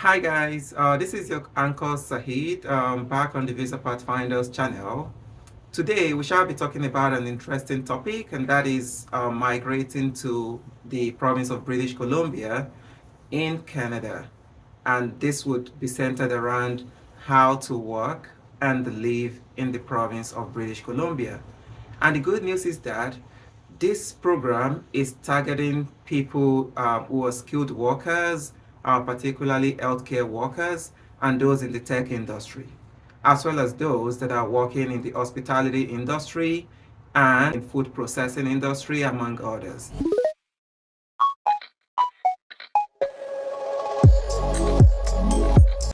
Hi guys, this is your anchor Sahid, back on the Visa Pathfinders channel. Today we shall be talking about an interesting topic, and that is migrating to the province of British Columbia in Canada. And this would be centered around how to work and live in the province of British Columbia. And the good news is that this program is targeting people who are skilled workers, particularly healthcare workers, and those in the tech industry, as well as those that are working in the hospitality industry and in food processing industry, among others.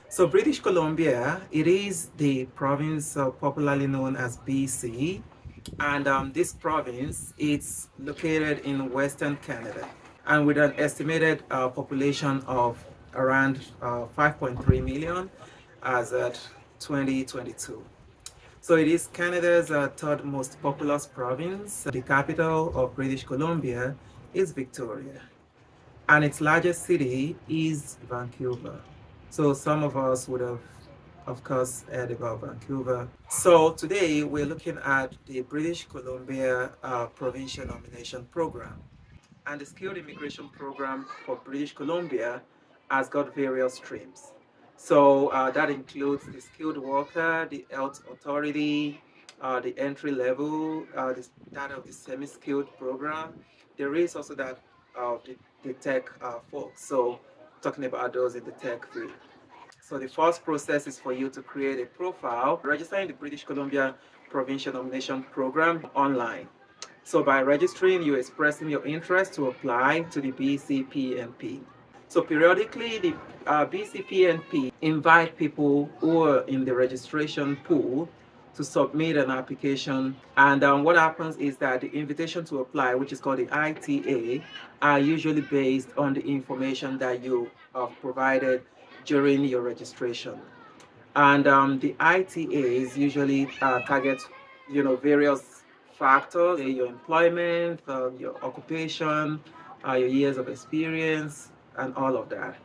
So British Columbia, it is the province popularly known as BC, and this province it's located in Western Canada, and with an estimated population of around 5.3 million as at 2022. So it is Canada's third most populous province. The capital of British Columbia is Victoria, and its largest city is Vancouver. So some of us would have, of course, heard about Vancouver. So today we're looking at the British Columbia Provincial Nomination Program. And the Skilled Immigration Program for British Columbia has got various streams. So that includes the skilled worker, the health authority, the entry level, that of the semi-skilled program. There is also that of the tech folks. So talking about those in the tech field. So the first process is for you to create a profile, registering the British Columbia Provincial Nomination Program online. So by registering, you're expressing your interest to apply to the BCPNP. So periodically, the BCPNP invite people who are in the registration pool to submit an application. And what happens is that the invitation to apply, which is called the ITA, are usually based on the information that you have provided during your registration. And the ITAs usually target, various factors: your employment, your occupation, your years of experience, and all of that.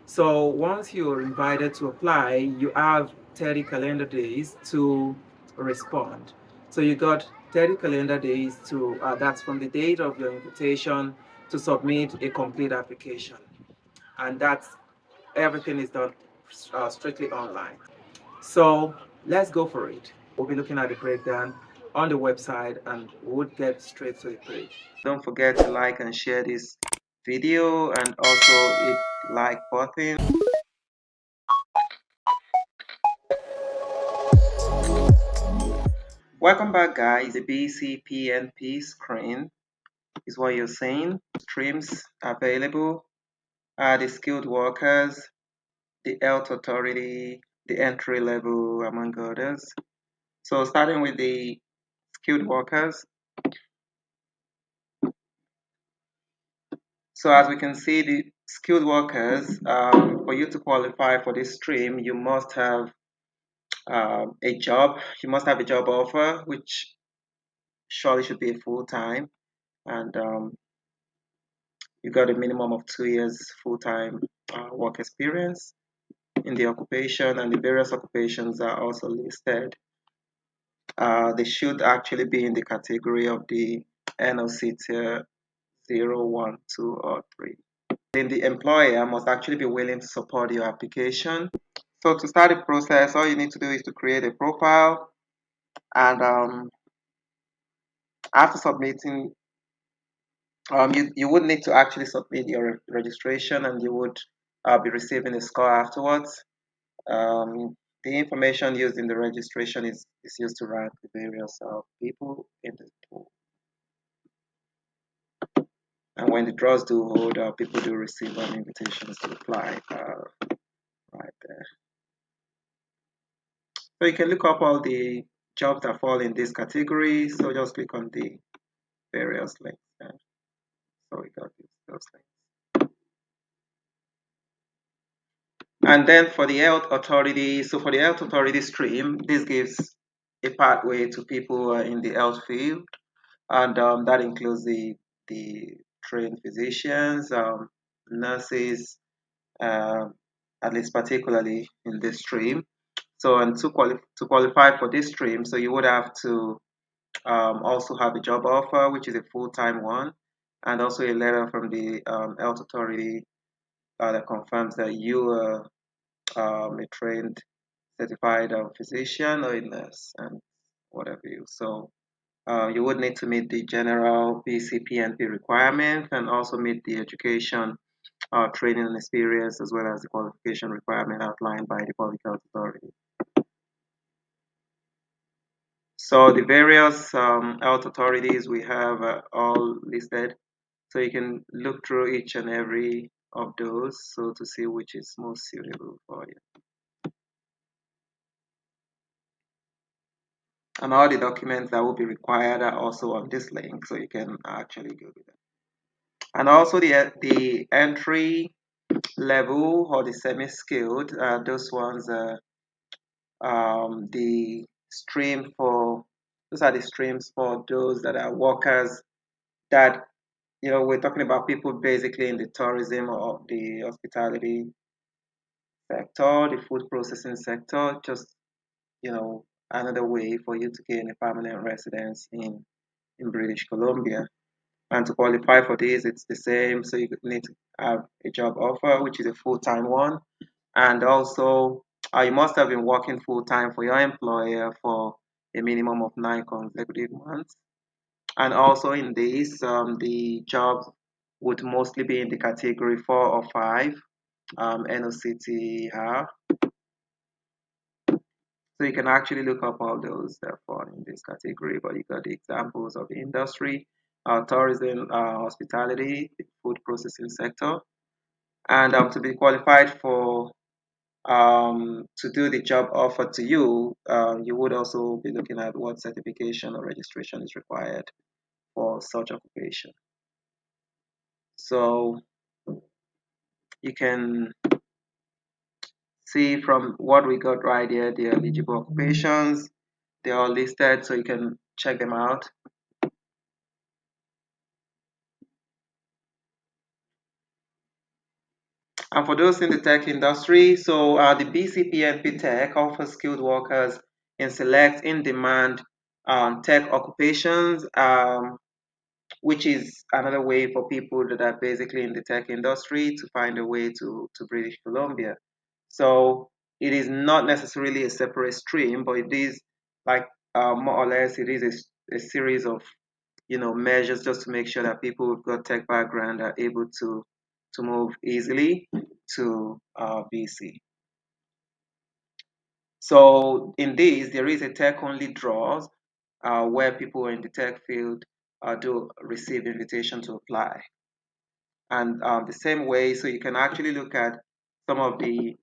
So once you're invited to apply, you have 30 calendar days to respond. So you got 30 calendar days to, that's from the date of your invitation, to submit a complete application. And that's everything is done strictly online. So let's go for it. We'll be looking at the breakdown on the website and we'll get straight to the page. Don't forget to like and share this video and also hit like button. Welcome back guys. The BCPNP screen is what you're seeing. Streams available are the skilled workers, the health authority, the entry level, among others. So starting with the skilled workers. So as we can see, the skilled workers, for you to qualify for this stream, you must have a job. You must have a job offer, which surely should be full time, and you got a minimum of 2 years full time work experience in the occupation, and the various occupations are also listed. They should actually be in the category of the NOC tier 0, 1, 2, or 3. Then the employer must actually be willing to support your application. So to start the process, all you need to do is to create a profile, and after submitting, you would need to actually submit your registration, and you would be receiving a score afterwards. The information used in the registration is used to rank the various people in the pool. And when the draws do hold, people do receive invitations to apply right there. So you can look up all the jobs that fall in this category. So just click on the various links. So we got those links. And then for the health authority, so for the health authority stream, this gives a pathway to people in the health field, and that includes the trained physicians, nurses, um, at least particularly in this stream. So, and to qualify for this stream, so you would have to also have a job offer, which is a full-time one, and also a letter from the health authority that confirms that you are a trained, certified physician or a nurse and whatever you. So you would need to meet the general BCPNP requirements and also meet the education, training and experience, as well as the qualification requirement outlined by the Public Health Authority. So the various health authorities we have all listed. So you can look through each and every of those so to see which is most suitable for you. And all the documents that will be required are also on this link, so you can actually Google them. And also the entry level or the semi-skilled, those ones the stream for those are the streams for those that are workers that we're talking about people basically in the tourism or the hospitality sector, the food processing sector, just another way for you to gain a permanent residence in British Columbia. And to qualify for this, it's the same. So you need to have a job offer, which is a full-time one, and also you must have been working full-time for your employer for a minimum of 9 consecutive months. And also in this, the jobs would mostly be in the category 4 or 5, NOCTR. So you can actually look up all those that fall in this category, but you got the examples of the industry, tourism, hospitality, the food processing sector. And to be qualified for to do the job offered to you, you would also be looking at what certification or registration is required for such occupation. So you can see from what we got right here, the eligible occupations, they are listed, so you can check them out. And for those in the tech industry, so the BCPNP Tech offers skilled workers in select in-demand tech occupations, which is another way for people that are basically in the tech industry to find a way to British Columbia. So it is not necessarily a separate stream, but it is like more or less it is a series of measures just to make sure that people who've got tech background are able to move easily to BC. So in this, there is a tech-only draws where people in the tech field do receive invitation to apply. And the same way, so you can actually look at some of the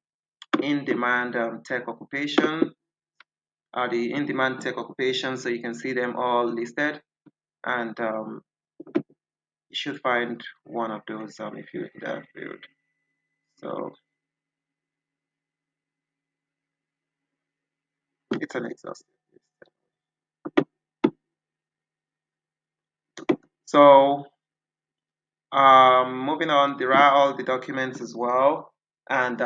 in-demand tech occupation, the in-demand tech occupations, so you can see them all listed, and you should find one of those if you're in that field. So it's an exhaustive list. So moving on, there are all the documents as well, and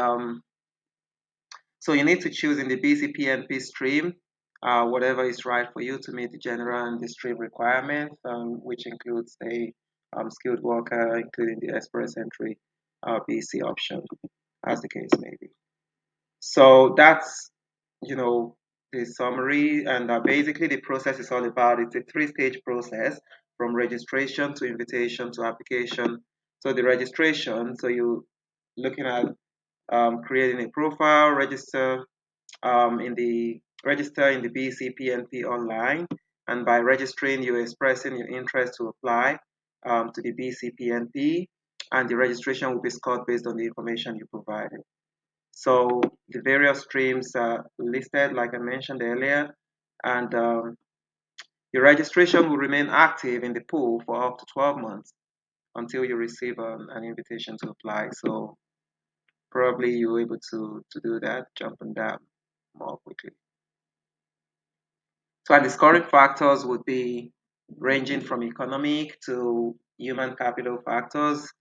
so you need to choose in the BCPNP stream whatever is right for you to meet the general and the stream requirements, which includes a skilled worker, including the express entry BC option, as the case may be. So that's the summary, and basically the process is all about it's a three-stage process from registration to invitation to application. So the registration, so you looking at creating a profile, register in the BC PNP Online, and by registering, you're expressing your interest to apply to the BC PNP, and the registration will be scored based on the information you provided. So the various streams are listed, like I mentioned earlier, and your registration will remain active in the pool for up to 12 months until you receive an invitation to apply. So probably you're able to do that, jump on that more quickly. So and the scoring factors would be ranging from economic to human capital factors.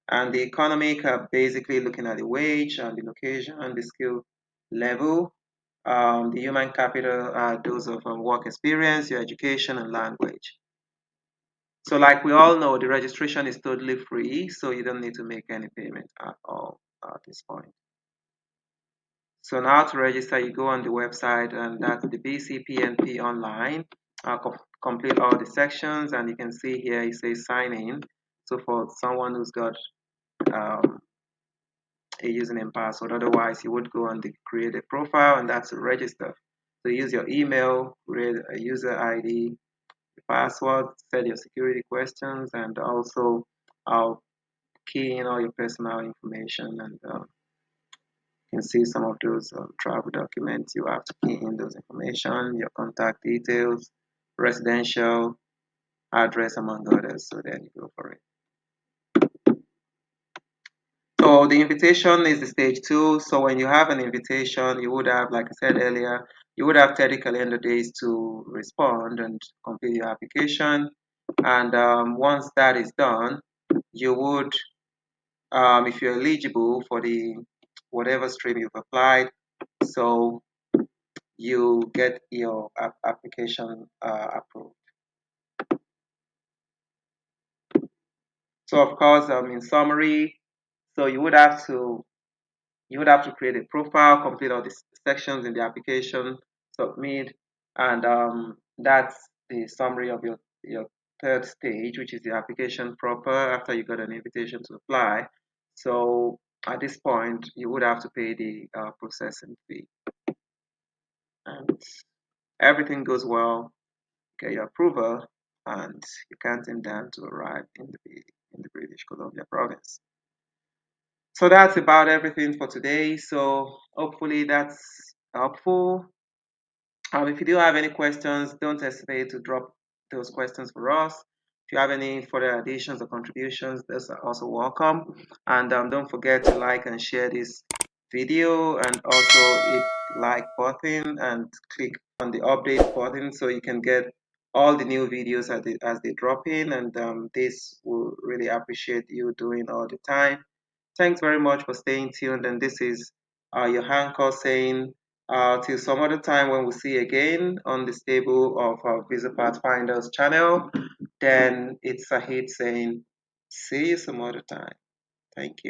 And the economic are basically looking at the wage and the location and the skill level. The human capital are those of work experience, your education, and language. So like we all know, the registration is totally free, so you don't need to make any payment at all at this point. So now to register, you go on the website, and that's the BCPNP Online. Complete all the sections, and you can see here it says sign in. So for someone who's got um, a username password, otherwise you would go on the create a profile, and that's to register. So use your email, create a user ID, password, set your security questions, and also key in all your personal information. And you can see some of those travel documents. You have to key in those information, your contact details, residential address, among others. So then you go for it. So the invitation is the stage two. So when you have an invitation, you would have, like I said earlier, you would have 30 calendar days to respond and complete your application. And once that is done, you would, if you're eligible for the whatever stream you've applied, so you get your application approved. So of course, in summary, so you would have to create a profile, complete all the sections in the application, submit, and that's the summary of your third stage, which is the application proper after you got an invitation to apply. So at this point, you would have to pay the processing fee. And everything goes well, get your approval, and you can't intend to arrive in the British Columbia province. So that's about everything for today. So hopefully that's helpful. If you do have any questions, don't hesitate to drop those questions for us. If you have any further additions or contributions, those are also welcome. And don't forget to like and share this video, and also hit like button and click on the update button so you can get all the new videos as they drop in. And this will really appreciate you doing all the time. Thanks very much for staying tuned. And this is your Hancock saying, till some other time when we see again on the stable of our Visa Pathfinders channel, then it's a hit saying, see you some other time. Thank you.